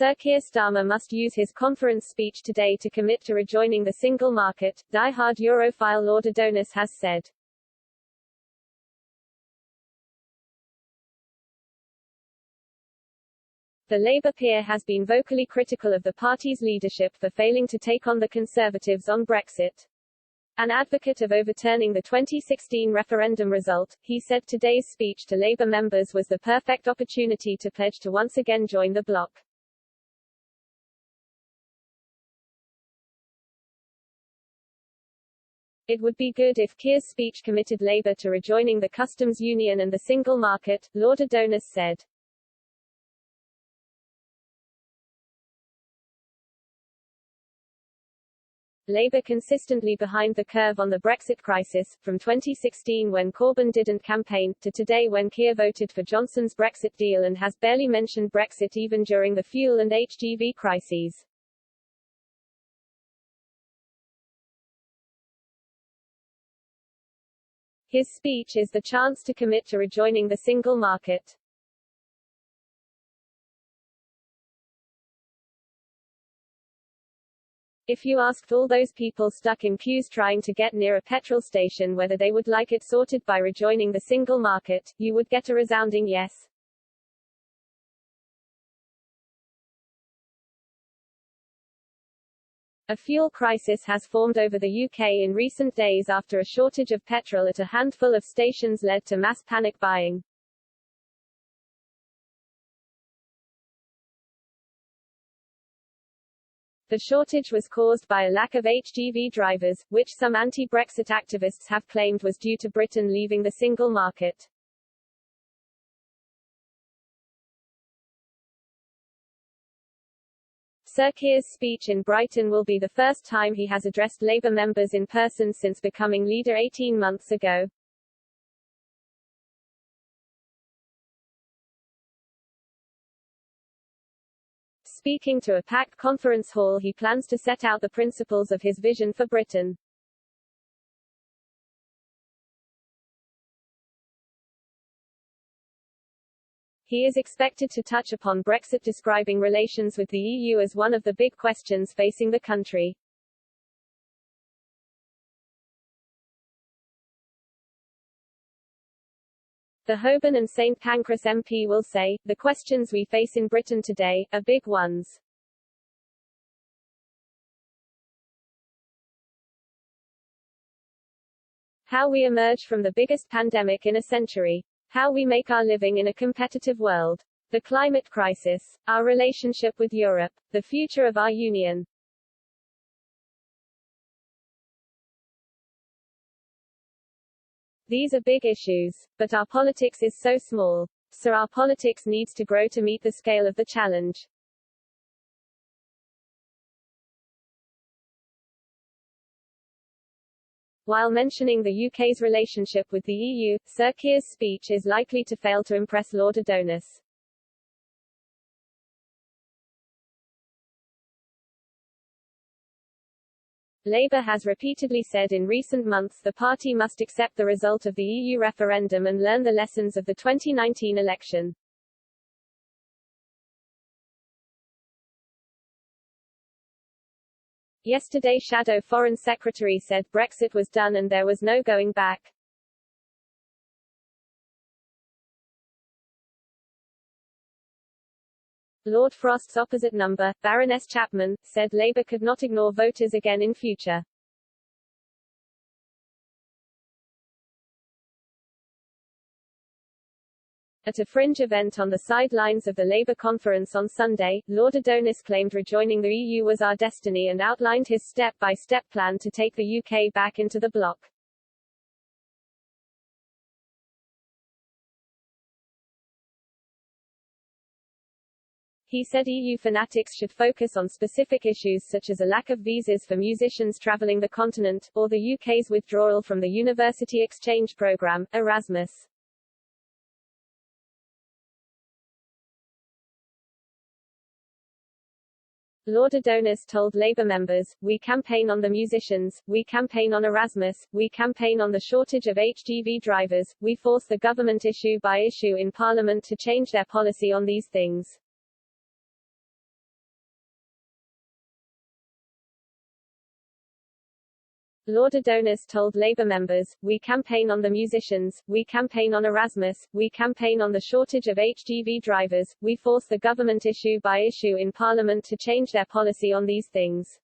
Sir Keir Starmer must use his conference speech today to commit to rejoining the single market, die-hard Europhile Lord Adonis has said. The Labour peer has been vocally critical of the party's leadership for failing to take on the Conservatives on Brexit. An advocate of overturning the 2016 referendum result, he said today's speech to Labour members was the perfect opportunity to pledge to once again join the bloc. It would be good if Keir's speech committed Labour to rejoining the customs union and the single market, Lord Adonis said. Labour consistently behind the curve on the Brexit crisis, from 2016 when Corbyn didn't campaign, to today when Keir voted for Johnson's Brexit deal and has barely mentioned Brexit even during the fuel and HGV crises. His speech is the chance to commit to rejoining the single market. If you asked all those people stuck in queues trying to get near a petrol station whether they would like it sorted by rejoining the single market, you would get a resounding yes. A fuel crisis has formed over the UK in recent days after a shortage of petrol at a handful of stations led to mass panic buying. The shortage was caused by a lack of HGV drivers, which some anti-Brexit activists have claimed was due to Britain leaving the single market. Sir Keir's speech in Brighton will be the first time he has addressed Labour members in person since becoming leader 18 months ago. Speaking to a packed conference hall, he plans to set out the principles of his vision for Britain. He is expected to touch upon Brexit, describing relations with the EU as one of the big questions facing the country. The Holborn and St Pancras MP will say, "The questions we face in Britain today are big ones. How we emerge from the biggest pandemic in a century. How we make our living in a competitive world. The climate crisis. Our relationship with Europe. The future of our union." These are big issues. But our politics is so small. So our politics needs to grow to meet the scale of the challenge. While mentioning the UK's relationship with the EU, Sir Keir's speech is likely to fail to impress Lord Adonis. Labour has repeatedly said in recent months the party must accept the result of the EU referendum and learn the lessons of the 2019 election. Yesterday, Shadow Foreign Secretary said Brexit was done and there was no going back. Lord Frost's opposite number, Baroness Chapman, said Labour could not ignore voters again in future. At a fringe event on the sidelines of the Labour conference on Sunday, Lord Adonis claimed rejoining the EU was our destiny and outlined his step-by-step plan to take the UK back into the bloc. He said EU fanatics should focus on specific issues such as a lack of visas for musicians travelling the continent, or the UK's withdrawal from the university exchange programme, Erasmus. Lord Adonis told Labour members, "We campaign on the musicians, we campaign on Erasmus, we campaign on the shortage of HGV drivers, we force the government issue by issue in Parliament to change their policy on these things." Lord Adonis told Labour members, "We campaign on the musicians, we campaign on Erasmus, we campaign on the shortage of HGV drivers, we force the government issue by issue in Parliament to change their policy on these things."